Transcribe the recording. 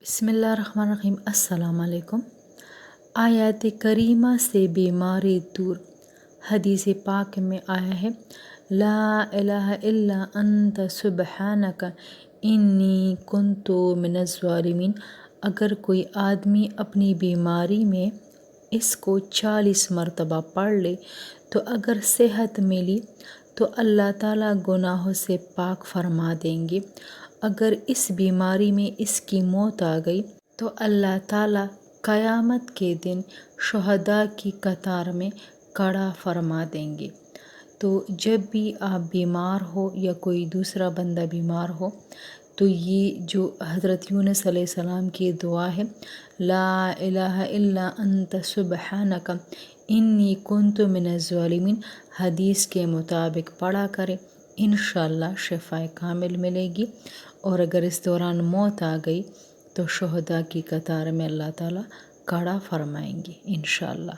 बिस्मिल्लाहिर्रहमानिर्रहीम। अस्सलाम वालेकुम। आयत करीमा से बीमारी दूर। हदीस पाक में आया है, ला इलाहा इल्ला अंत सुबहानक इन्नी कुन्तु मिनज़्ज़ालिमीन। अगर कोई आदमी अपनी बीमारी में इसको 40 मरतबा पढ़ ले तो अगर सेहत मिली तो अल्लाह ताला गुनाहों से पाक फरमा देंगे। अगर इस बीमारी में इसकी मौत आ गई तो अल्लाह ताला क़यामत के दिन शुहदा की कतार में खड़ा फरमा देंगे। तो जब भी आप बीमार हो या कोई दूसरा बंदा बीमार हो तो ये जो हज़रत यूनुस अलैहिस्सलाम की दुआ है, ला इलाहा इल्ला अंत सुबहानक इन्नी कुन्तु मिनज़्ज़ालिमीन, हदीस के मुताबिक पढ़ा करें। इंशाअल्लाह शिफ़ाए कामिल मिलेगी। और अगर इस दौरान मौत आ गई तो शुहदा की कतार में अल्लाह ताला खड़ा फरमाएंगे इंशाअल्लाह।